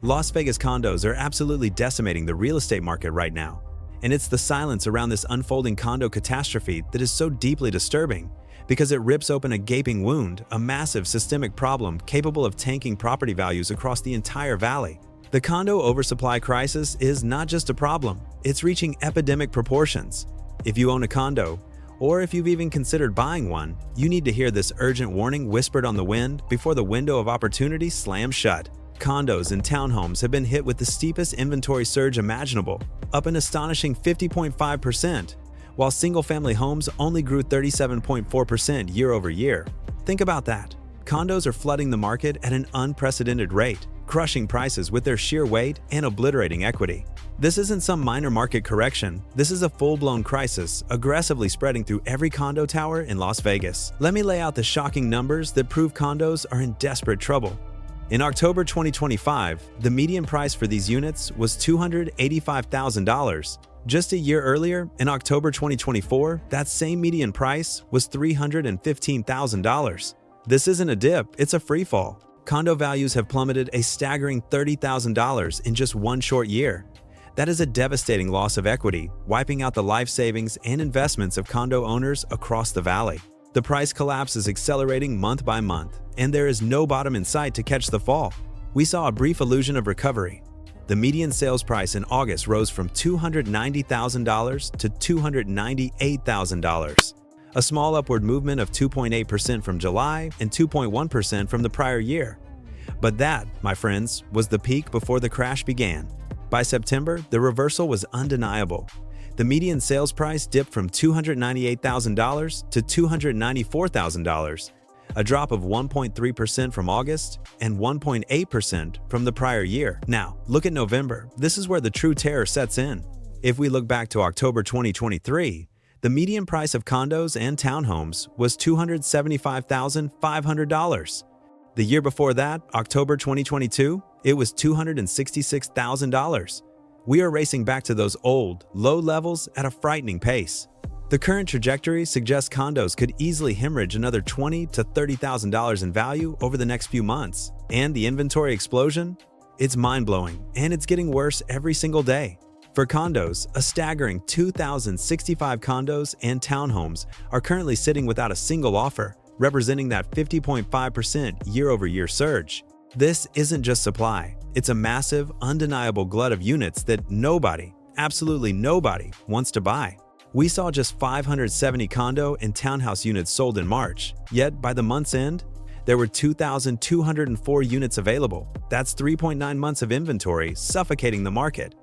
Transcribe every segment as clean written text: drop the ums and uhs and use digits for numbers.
Las Vegas condos are absolutely decimating the real estate market right now. And it's the silence around this unfolding condo catastrophe that is so deeply disturbing, because it rips open a gaping wound, a massive systemic problem capable of tanking property values across the entire valley. The condo oversupply crisis is not just a problem, it's reaching epidemic proportions. If you own a condo, or if you've even considered buying one, you need to hear this urgent warning whispered on the wind before the window of opportunity slams shut. Condos and townhomes have been hit with the steepest inventory surge imaginable, up an astonishing 50.5%, while single-family homes only grew 37.4% year over year. Think about that. Condos are flooding the market at an unprecedented rate, crushing prices with their sheer weight and obliterating equity. This isn't some minor market correction, this is a full-blown crisis, aggressively spreading through every condo tower in Las Vegas. Let me lay out the shocking numbers that prove condos are in desperate trouble. In October 2025, the median price for these units was $285,000. Just a year earlier, in October 2024, that same median price was $315,000. This isn't a dip, it's a freefall. Condo values have plummeted a staggering $30,000 in just one short year. That is a devastating loss of equity, wiping out the life savings and investments of condo owners across the valley. The price collapse is accelerating month by month, and there is no bottom in sight to catch the fall. We saw a brief illusion of recovery. The median sales price in August rose from $290,000 to $298,000, a small upward movement of 2.8% from July and 2.1% from the prior year. But that, my friends, was the peak before the crash began. By September, the reversal was undeniable. The median sales price dipped from $298,000 to $294,000, a drop of 1.3% from August and 1.8% from the prior year. Now, look at November. This is where the true terror sets in. If we look back to October 2023, the median price of condos and townhomes was $275,500. The year before that, October 2022, it was $266,000. We are racing back to those old, low levels at a frightening pace. The current trajectory suggests condos could easily hemorrhage another $20,000 to $30,000 in value over the next few months. And the inventory explosion? It's mind-blowing, and it's getting worse every single day. For condos, a staggering 2,065 condos and townhomes are currently sitting without a single offer, representing that 50.5% year-over-year surge. This isn't just supply, it's a massive, undeniable glut of units that nobody, absolutely nobody, wants to buy. We saw just 570 condo and townhouse units sold in March, yet by the month's end, there were 2,204 units available. That's 3.9 months of inventory, suffocating the market.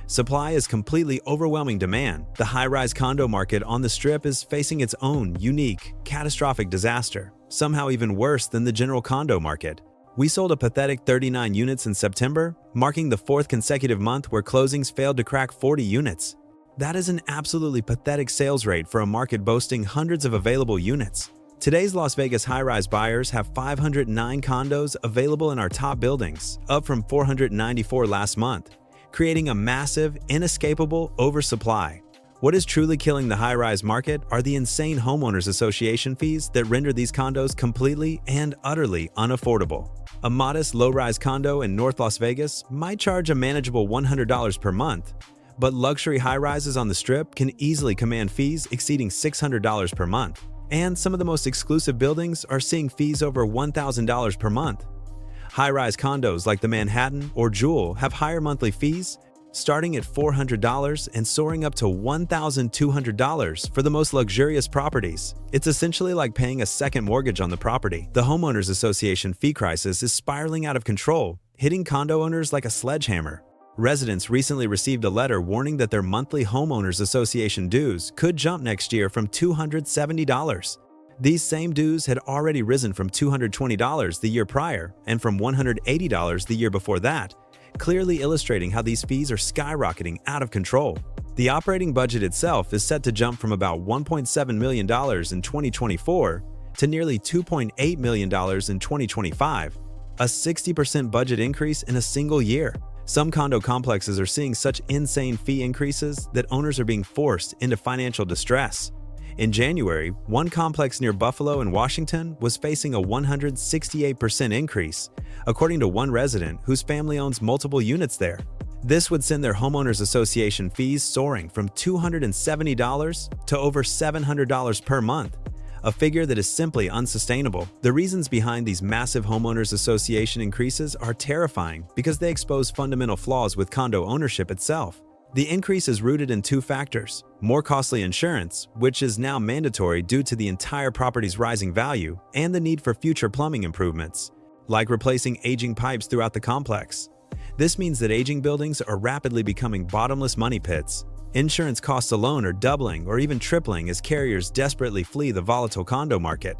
Supply is completely overwhelming demand. The high-rise condo market on the Strip is facing its own unique, catastrophic disaster, somehow even worse than the general condo market. We sold a pathetic 39 units in September, marking the fourth consecutive month where closings failed to crack 40 units. That is an absolutely pathetic sales rate for a market boasting hundreds of available units. Today's Las Vegas high-rise buyers have 509 condos available in our top buildings, up from 494 last month, creating a massive, inescapable oversupply. What is truly killing the high-rise market are the insane homeowners association fees that render these condos completely and utterly unaffordable. A modest low-rise condo in North Las Vegas might charge a manageable $100 per month, but luxury high-rises on the Strip can easily command fees exceeding $600 per month. And some of the most exclusive buildings are seeing fees over $1,000 per month. High-rise condos like the Manhattan or Jewel have higher monthly fees, starting at $400 and soaring up to $1,200 for the most luxurious properties. It's essentially like paying a second mortgage on the property. The Homeowners Association fee crisis is spiraling out of control, hitting condo owners like a sledgehammer. Residents recently received a letter warning that their monthly Homeowners Association dues could jump next year from $270. These same dues had already risen from $220 the year prior and from $180 the year before that, clearly illustrating how these fees are skyrocketing out of control. The operating budget itself is set to jump from about $1.7 million in 2024 to nearly $2.8 million in 2025, a 60% budget increase in a single year. Some condo complexes are seeing such insane fee increases that owners are being forced into financial distress. In January, one complex near Buffalo and Washington was facing a 168% increase, according to one resident whose family owns multiple units there. This would send their homeowners association fees soaring from $270 to over $700 per month, a figure that is simply unsustainable. The reasons behind these massive homeowners association increases are terrifying because they expose fundamental flaws with condo ownership itself. The increase is rooted in two factors: more costly insurance, which is now mandatory due to the entire property's rising value, and the need for future plumbing improvements, like replacing aging pipes throughout the complex. This means that aging buildings are rapidly becoming bottomless money pits. Insurance costs alone are doubling or even tripling as carriers desperately flee the volatile condo market.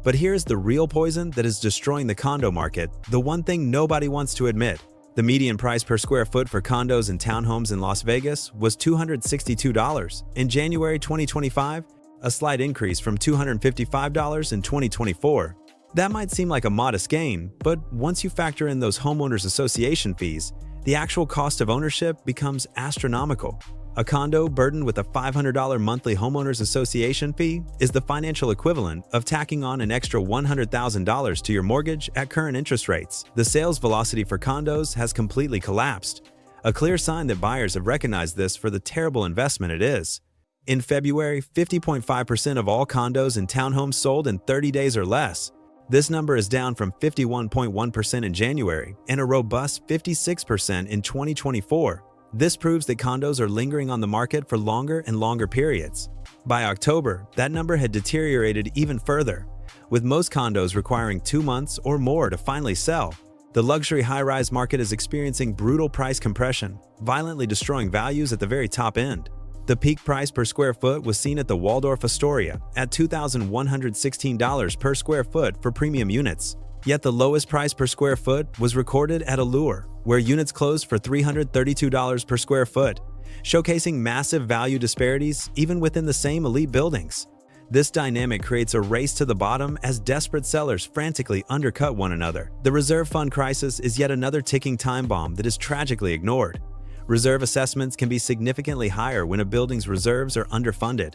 But here's the real poison that is destroying the condo market, the one thing nobody wants to admit. The median price per square foot for condos and townhomes in Las Vegas was $262 in January 2025, a slight increase from $255 in 2024. That might seem like a modest gain, but once you factor in those homeowners association fees, the actual cost of ownership becomes astronomical. A condo burdened with a $500 monthly homeowners association fee is the financial equivalent of tacking on an extra $100,000 to your mortgage at current interest rates. The sales velocity for condos has completely collapsed, a clear sign that buyers have recognized this for the terrible investment it is. In February, 50.5% of all condos and townhomes sold in 30 days or less. This number is down from 51.1% in January and a robust 56% in 2024. This proves that condos are lingering on the market for longer and longer periods. By October, that number had deteriorated even further, with most condos requiring 2 months or more to finally sell. The luxury high-rise market is experiencing brutal price compression, violently destroying values at the very top end. The peak price per square foot was seen at the Waldorf Astoria at $2,116 per square foot for premium units. Yet the lowest price per square foot was recorded at Allure, where units closed for $332 per square foot, showcasing massive value disparities even within the same elite buildings. This dynamic creates a race to the bottom as desperate sellers frantically undercut one another. The reserve fund crisis is yet another ticking time bomb that is tragically ignored. Reserve assessments can be significantly higher when a building's reserves are underfunded.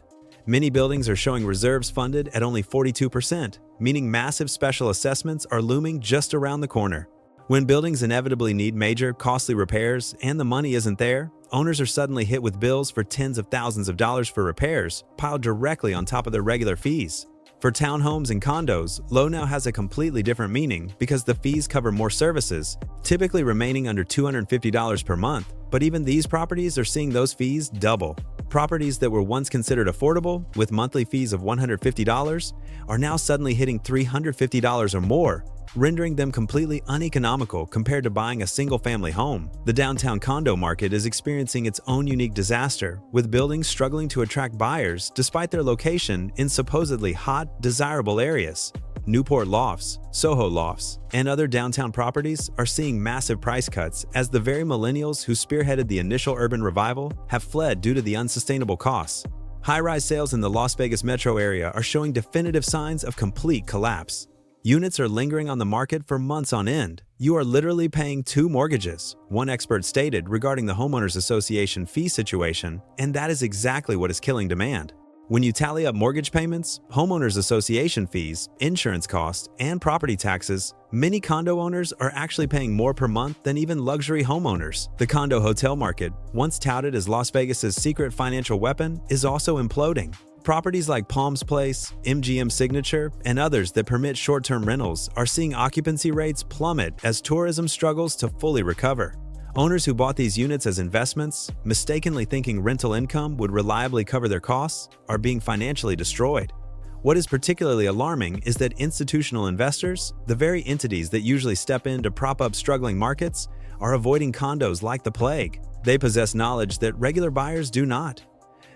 Many buildings are showing reserves funded at only 42%, meaning massive special assessments are looming just around the corner. When buildings inevitably need major, costly repairs and the money isn't there, owners are suddenly hit with bills for tens of thousands of dollars for repairs, piled directly on top of their regular fees. For townhomes and condos, low now has a completely different meaning because the fees cover more services, typically remaining under $250 per month, but even these properties are seeing those fees double. Properties that were once considered affordable, with monthly fees of $150, are now suddenly hitting $350 or more, rendering them completely uneconomical compared to buying a single-family home. The downtown condo market is experiencing its own unique disaster, with buildings struggling to attract buyers despite their location in supposedly hot, desirable areas. Newport Lofts, Soho Lofts, and other downtown properties are seeing massive price cuts as the very millennials who spearheaded the initial urban revival have fled due to the unsustainable costs. High-rise sales in the Las Vegas metro area are showing definitive signs of complete collapse. Units are lingering on the market for months on end. You are literally paying 2 mortgages, one expert stated regarding the Homeowners Association fee situation, and that is exactly what is killing demand. When you tally up mortgage payments, homeowners association fees, insurance costs, and property taxes, many condo owners are actually paying more per month than even luxury homeowners. The condo hotel market, once touted as Las Vegas's secret financial weapon, is also imploding. Properties like Palms Place, MGM Signature, and others that permit short-term rentals are seeing occupancy rates plummet as tourism struggles to fully recover. Owners who bought these units as investments, mistakenly thinking rental income would reliably cover their costs, are being financially destroyed. What is particularly alarming is that institutional investors, the very entities that usually step in to prop up struggling markets, are avoiding condos like the plague. They possess knowledge that regular buyers do not.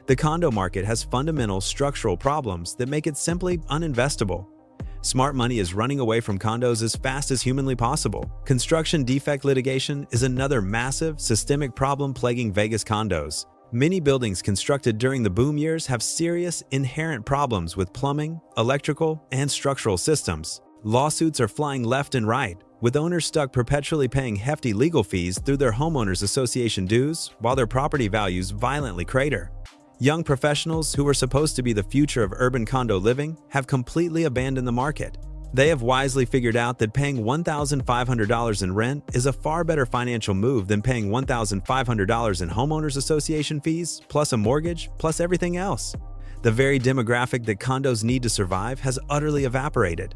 The condo market has fundamental structural problems that make it simply uninvestable. Smart money is running away from condos as fast as humanly possible. Construction defect litigation is another massive, systemic problem plaguing Vegas condos. Many buildings constructed during the boom years have serious, inherent problems with plumbing, electrical, and structural systems. Lawsuits are flying left and right, with owners stuck perpetually paying hefty legal fees through their homeowners association dues while their property values violently crater. Young professionals who were supposed to be the future of urban condo living have completely abandoned the market. They have wisely figured out that paying $1,500 in rent is a far better financial move than paying $1,500 in homeowners association fees, plus a mortgage, plus everything else. The very demographic that condos need to survive has utterly evaporated.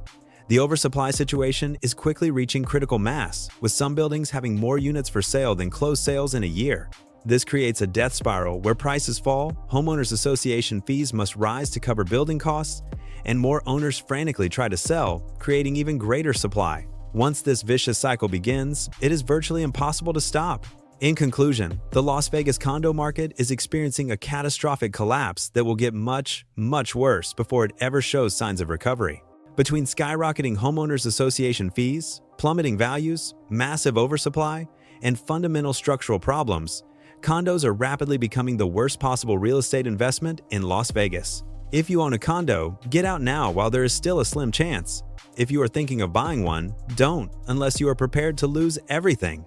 The oversupply situation is quickly reaching critical mass, with some buildings having more units for sale than closed sales in a year. This creates a death spiral where prices fall, homeowners association fees must rise to cover building costs, and more owners frantically try to sell, creating even greater supply. Once this vicious cycle begins, it is virtually impossible to stop. In conclusion, the Las Vegas condo market is experiencing a catastrophic collapse that will get much, much worse before it ever shows signs of recovery. Between skyrocketing homeowners association fees, plummeting values, massive oversupply, and fundamental structural problems, condos are rapidly becoming the worst possible real estate investment in Las Vegas. If you own a condo, get out now while there is still a slim chance. If you are thinking of buying one, don't unless you are prepared to lose everything.